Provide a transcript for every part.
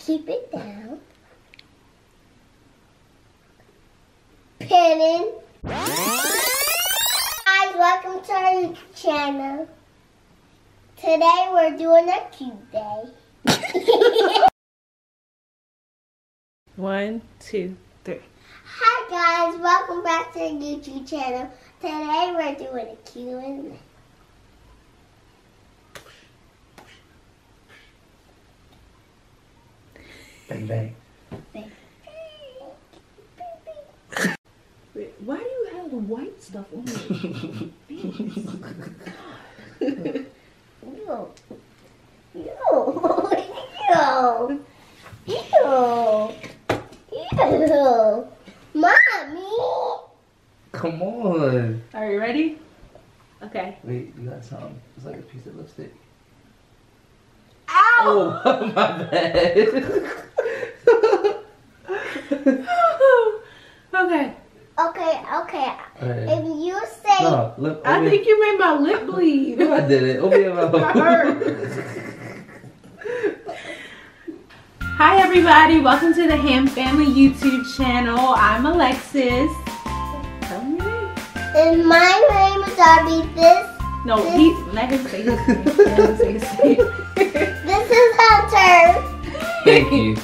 Keep it down. Pinning. Hi, welcome to our YouTube channel. Today we're doing a cute day. 1, 2, 3. Hi guys, welcome back to our YouTube channel. Today we're doing a Q&A. Bang bang. Bang. Wait, why do you have the white stuff on your face? Ew. Ew. Mommy. Come on. Are you ready? Okay. Wait, you got something. It's like a piece of lipstick. Ow. Oh, my bad. Okay. Okay. Right. If you say No, look. I think you made my lip bleed. No, I did it. Open your mouth. That hurt. Hi everybody, welcome to the Haam Family YouTube channel. I'm Alexis. Tell me your name. and my name is Darby. No, let him say his name. Let him say his name. This is Hunter. Thank you.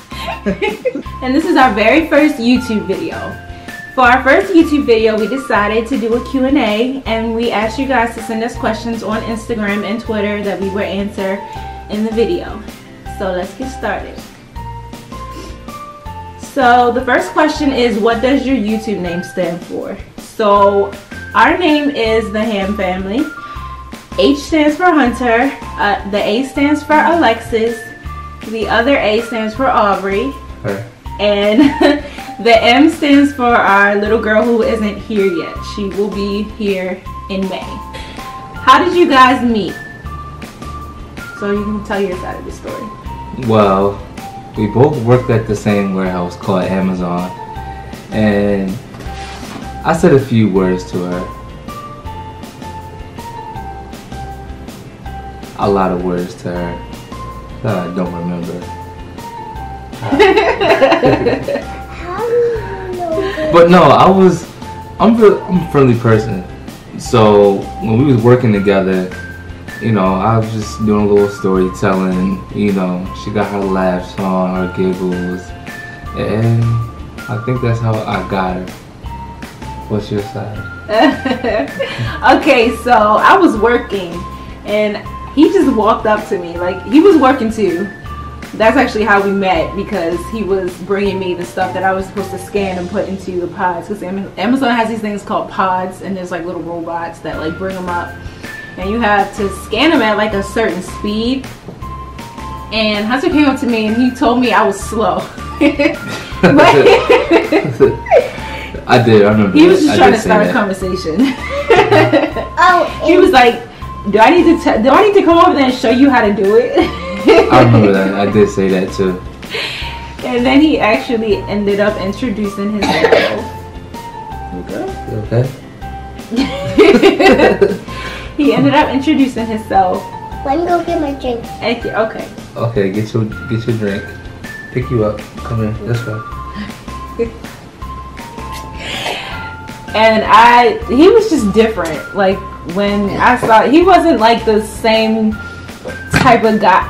And this is our very first YouTube video. For our first YouTube video, we decided to do a Q&A, and we asked you guys to send us questions on Instagram and Twitter that we would answer in the video. So let's get started. So the first question is, what does your YouTube name stand for? So our name is the Haam Family. H stands for Hunter, the A stands for Alexis, the other A stands for Aubrey, Her. and the M stands for our little girl who isn't here yet. She will be here in May. How did you guys meet? So you can tell your side of the story. Well, we both worked at the same warehouse called Amazon, and I said a few words to her. A lot of words to her that I don't remember. How do you know this? But no, I'm a friendly person. So when we was working together, you know, I was just doing a little storytelling. You know, she got her laughs on, her giggles, and I think that's how I got her. What's your side? Okay, so I was working and he just walked up to me, like he was working too. That's actually how we met, because he was bringing me the stuff that I was supposed to scan and put into the pods, because Amazon has these things called pods, and there's like little robots that like bring them up, and you have to scan them at like a certain speed. And Hunter came up to me and he told me I was slow. I did. I remember. He was just trying to start a conversation. Oh, He was like, "Do I need to come over there and show you how to do it?" I remember that. I did say that too. And then he actually ended up introducing himself. You okay? He ended up introducing himself. let me go get my drink. Okay. Okay, get your drink. Pick you up. Come here. This way. And he was just different. Like when I saw, he wasn't like the same type of guy.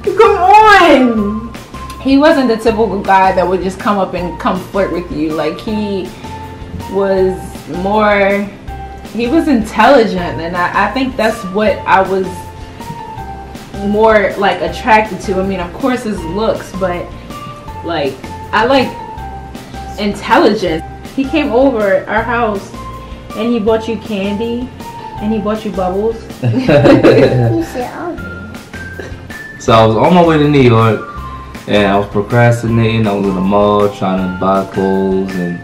Come on! He wasn't the typical guy that would just come up and come flirt with you. Like he was intelligent, and I think that's what I was more like attracted to. I mean, of course his looks, but like I like intelligence. He came over our house and he bought you candy and he bought you bubbles. You said, oh. So I was on my way to New York, and I was procrastinating. I was in the mall trying to buy clothes and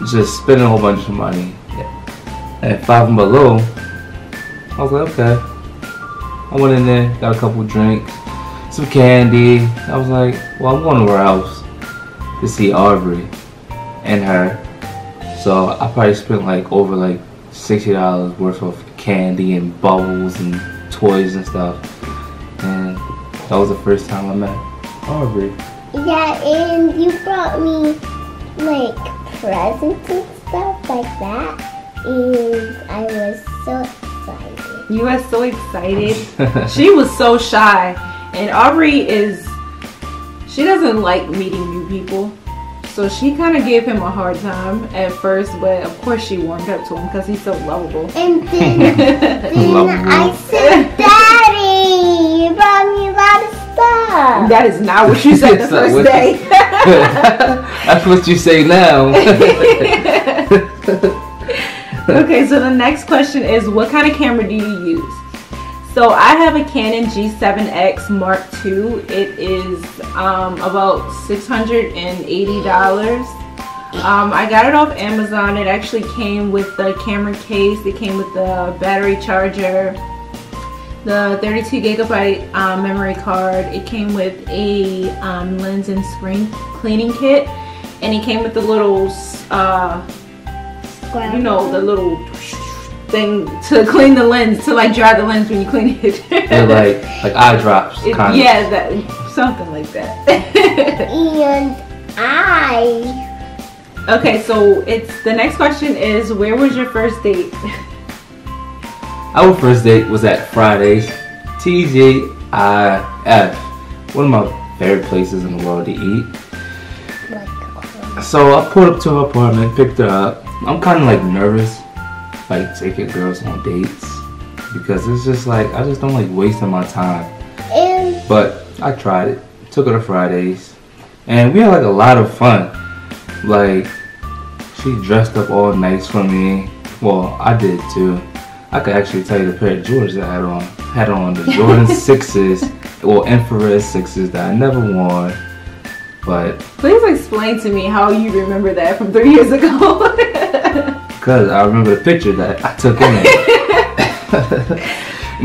just spending a whole bunch of money. At Five and Below, I was like, okay. I went in there, got a couple drinks, some candy. I was like, well, I'm going to her house to see Aubrey and her. So I probably spent like over like $60 worth of candy and bubbles and toys and stuff. And that was the first time I met Aubrey. Yeah, and you brought me like presents and stuff like that, and I was so excited. You were so excited. She was so shy, and Aubrey she doesn't like meeting new people. So she kind of gave him a hard time at first, but of course she warmed up to him because he's so lovable. And then I said, Daddy, you brought me a lot of stuff. That is not what you said the first day. That's what you say now. Okay, so the next question is, what kind of camera do you use? So I have a Canon G7X Mark II. It is about $680. I got it off Amazon. It actually came with the camera case. It came with the battery charger, the 32 gigabyte memory card. It came with a lens and screen cleaning kit, and it came with the little, you know, the little thing to clean the lens, to like dry the lens when you clean it. They're like eye drops, kind of. Yeah, something like that. And Okay, so the next question is, where was your first date? Our first date was at Fridays, TGIF, one of my favorite places in the world to eat. So I pulled up to her apartment, picked her up. I'm kind of like nervous, like taking girls on dates, because it's just like, I just don't like wasting my time. But I tried it, took her to Fridays, and we had like a lot of fun. Like, she dressed up all nice for me. Well, I did too. I could actually tell you the pair of Jordans that I had on. I had on the Jordan 6s, or infrared 6s that I never worn. But please explain to me how you remember that from 3 years ago. Because I remember the picture that I took in it.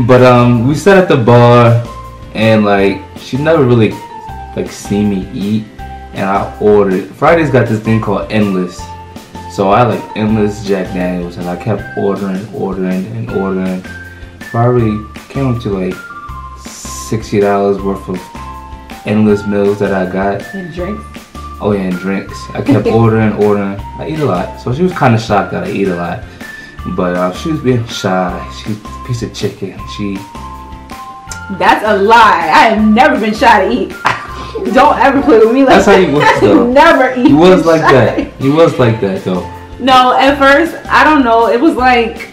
But we sat at the bar, and like, she never really like seen me eat, and I ordered. Friday's got this thing called Endless, so I like Endless Jack Daniels, and I kept ordering. Probably came up to like $60 worth of Endless meals that I got. And drinks. Oh yeah, and drinks. I kept ordering. I eat a lot, so she was kind of shocked that I eat a lot. But she was being shy. She's a piece of chicken. That's a lie. I have never been shy to eat. Don't ever play with me like that. That's how you was though. Never eat. You was like that. You was like that though. No, at first, I don't know. It was like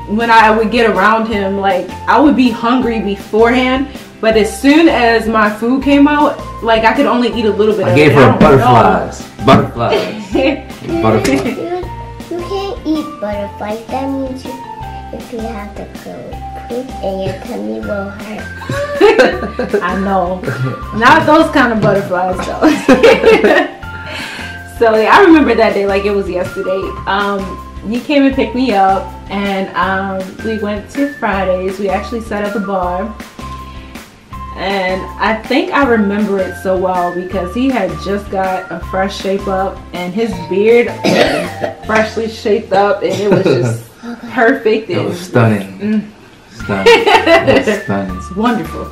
when I would get around him, like I would be hungry beforehand, but as soon as my food came out, like I could only eat a little bit. I gave her butterflies. Butterflies. You can't eat butterflies. That means if you have to poop and your tummy will hurt. I know. Not those kind of butterflies though. So yeah, I remember that day like it was yesterday. He came and picked me up, and we went to Fridays. We actually sat at the bar, and I think I remember it so well because he had just got a fresh shape up, and his beard freshly shaped up, and it was just perfect. It was stunning. Stunning. It was stunning. It's wonderful.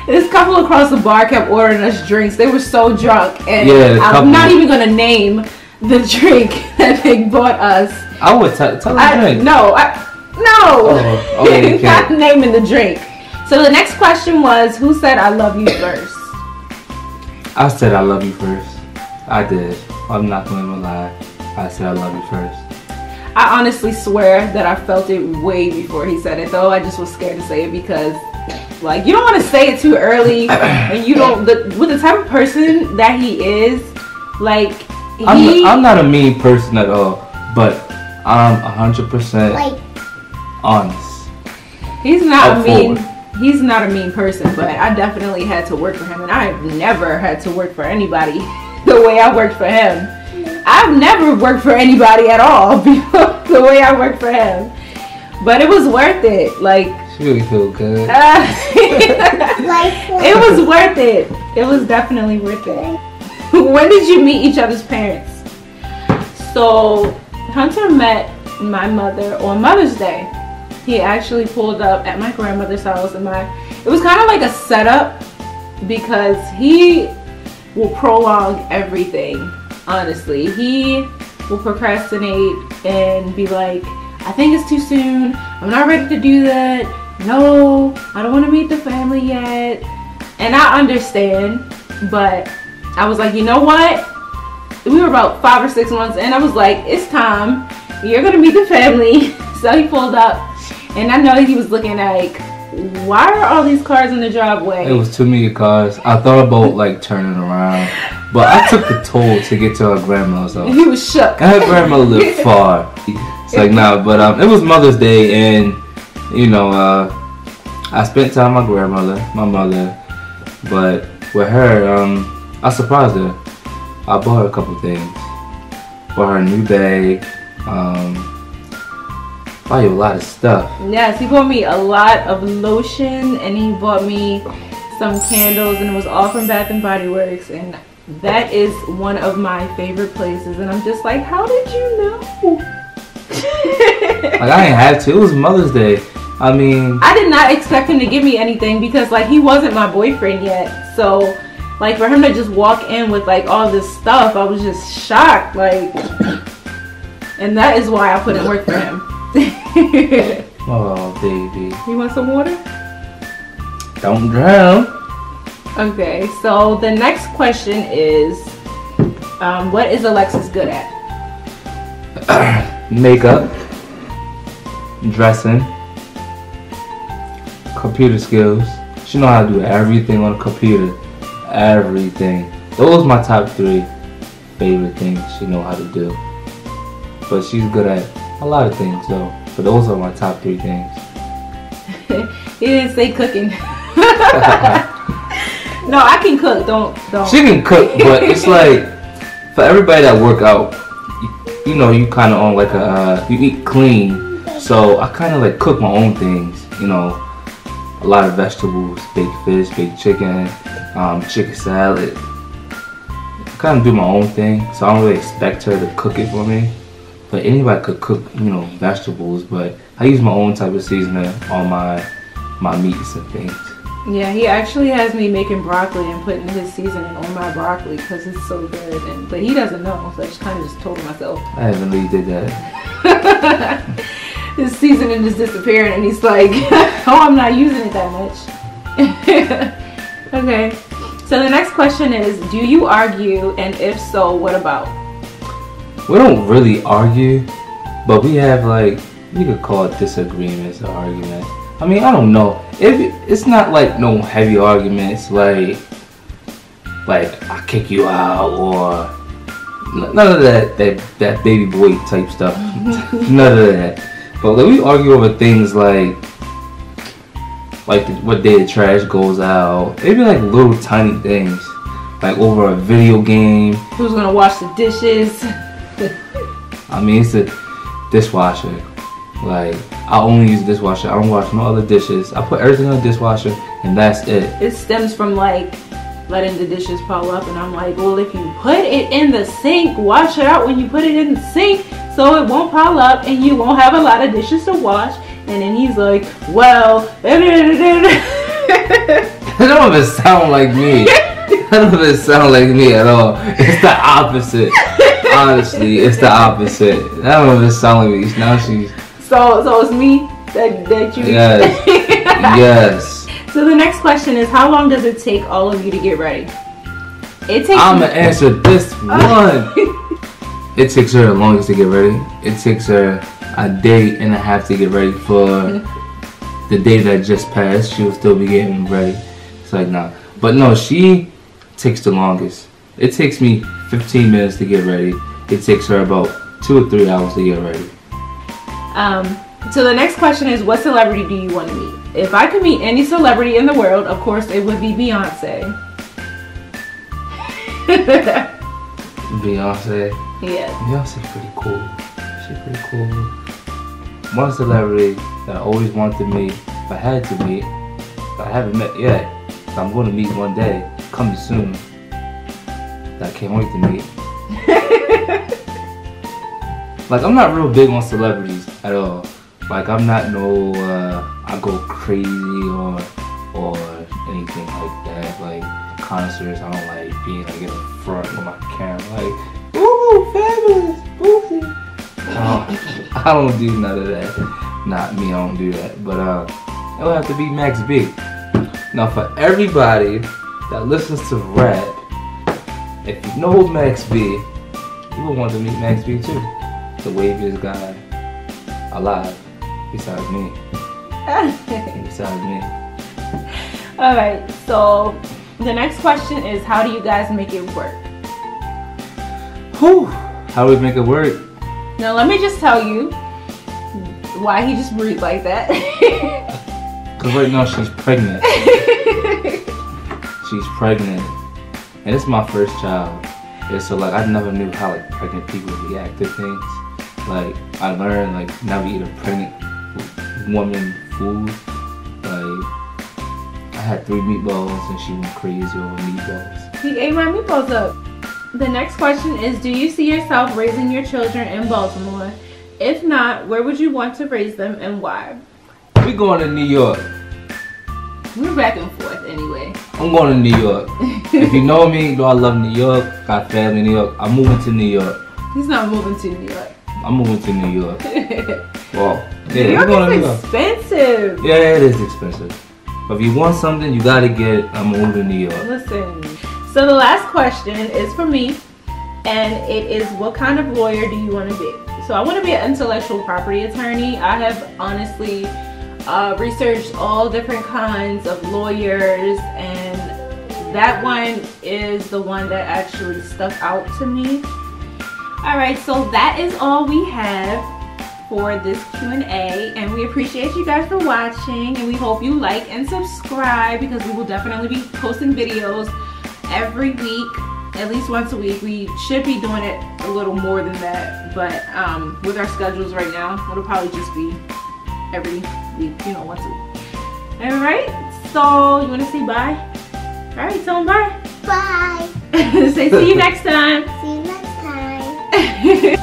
This couple across the bar kept ordering us drinks. They were so drunk, and I'm not even gonna name the drink that they bought us. I would tell the drink. No. Oh, okay. Not naming the drink. So the next question was, who said I love you first? I said I love you first. I did. I'm not gonna lie. I said I love you first. I honestly swear that I felt it way before he said it, though I just was scared to say it because, like, you don't want to say it too early, and you don't. With the type of person that he is, like, I'm not a mean person at all, but I'm 100% honest. He's not a mean person, but I definitely had to work for him, and I've never had to work for anybody the way I worked for him. I've never worked for anybody at all before the way I worked for him, but it was worth it. Like, she really feel good. It was worth it. It was definitely worth it. When did you meet each other's parents? So Hunter met my mother on Mother's Day. He actually pulled up at my grandmother's house, and it was kind of like a setup because he will prolong everything. Honestly, he will procrastinate and be like, I think it's too soon, I'm not ready to do that, no, I don't want to meet the family yet. And I understand, but I was like, you know what, we were about 5 or 6 months in. I was like, it's time, you're gonna meet the family. So he pulled up, and I know he was looking like, why are all these cars in the driveway? It was too many cars. I thought about like turning around, but I took the toll to get to our grandma's house. He was shook. And her grandmother lived far. It's like, nah, but it was Mother's Day, and you know, I spent time with my grandmother, my mother, but with her, I surprised her. I bought her a couple things. Bought her a new bag. Buy you a lot of stuff. Yes, he bought me a lot of lotion, and he bought me some candles, and it was all from Bath and Body Works, and that is one of my favorite places. And I'm just like, how did you know? Like, I ain't had to. It was Mother's Day. I mean, I did not expect him to give me anything because like he wasn't my boyfriend yet. So like for him to just walk in with like all this stuff, I was just shocked. Like, and that is why I put in work for him. oh baby, you want some water? Don't drown. Okay, so the next question is, what is Alexis good at? Makeup, dressing, computer skills. She know how to do everything on a computer. Everything. Those are my top 3 favorite things she know how to do. But she's good at a lot of things though. But those are my top 3 things. He didn't say cooking. No, I can cook. Don't. She can cook, but it's like for everybody that work out, you know, you kind of on like you eat clean. So I kind of like cook my own things. You know, a lot of vegetables, baked fish, baked chicken, chicken salad. I kind of do my own thing, so I don't really expect her to cook it for me. But anybody could cook, you know, vegetables. But I use my own type of seasoning on my meats and things. Yeah, he actually has me making broccoli and putting his seasoning on my broccoli because it's so good. But he doesn't know, so I just kind of just told him myself. I haven't really did that. His seasoning just disappeared, and he's like, "Oh, I'm not using it that much." Okay. So the next question is, do you argue, and if so, what about? We don't really argue, but we have like, you could call it disagreements or arguments. I mean, I don't know. It's not like no heavy arguments, like I kick you out or none of that baby boy type stuff. None of that. But like, we argue over things like what day the trash goes out. Maybe like little tiny things, like over a video game. Who's gonna wash the dishes? I mean, it's a dishwasher. Like, I only use a dishwasher. I don't wash no other dishes. I put everything in the dishwasher, and that's it. It stems from like letting the dishes pile up, and I'm like, well, if you put it in the sink, wash it out when you put it in the sink, so it won't pile up, and you won't have a lot of dishes to wash. And then he's like, well, that don't even sound like me. That don't even sound like me at all. It's the opposite. Honestly, it's the opposite. That don't even sound like me. Now she's. So it's me that you. Yes. Yes. So the next question is, how long does it take all of you to get ready? It takes. I'm gonna answer this one. It takes her the longest to get ready. It takes her a day and a half to get ready for the day that just passed. She will still be getting ready. It's like, nah. But no, she takes the longest. It takes me 15 minutes to get ready. It takes her about 2 or 3 hours to get ready. So the next question is, what celebrity do you want to meet? If I could meet any celebrity in the world, of course it would be Beyonce. Beyonce? Yeah. Beyonce's pretty cool. She's pretty cool. One celebrity that I always wanted to meet, if I had to meet, but I haven't met yet, but I'm going to meet one day, coming soon, that I can't wait to meet. like I'm not real big on celebrities at all. Like I'm not no I go crazy or anything like that. Like concerts, I don't like being like in the front with my camera like, ooh, fabulous, boozy. I don't do none of that. Not me, I don't do that. But it'll have to be Max B. Now for everybody that listens to rap, if you know Max B, you will want to meet Max B too. The waviest guy alive, besides me. Besides me. Alright, so the next question is, how do you guys make it work? Whew, how do we make it work? Now let me just tell you why he just breathed like that. Because right now she's pregnant. She's pregnant. And it's my first child. And so like I never knew how like pregnant people react to things. Like I learned like never eat a pregnant woman food. Like I had 3 meatballs and she went crazy over meatballs. He ate my meatballs up. The next question is, do you see yourself raising your children in Baltimore? If not, where would you want to raise them and why? We going to New York. We're back and forth anyway. I'm going to New York. If you know me, you know I love New York. Got family in New York. I'm moving to New York. He's not moving to New York. I'm moving to New York. Well, yeah, New we're going to New York York. is expensive. Yeah, it is expensive. But if you want something, you gotta get it. I'm moving to New York. Listen. So the last question is for me, and it is, what kind of lawyer do you want to be? So I want to be an intellectual property attorney. I have honestly researched all different kinds of lawyers, and that one is the one that actually stuck out to me. Alright, so that is all we have for this Q&A, and we appreciate you guys for watching, and we hope you like and subscribe, because we will definitely be posting videos every week, at least once a week. We should be doing it a little more than that, but with our schedules right now, it'll probably just be every week, you know, once a week. Alright, so you want to say bye? Alright, tell them bye. Bye. Say see you next time. See you next time.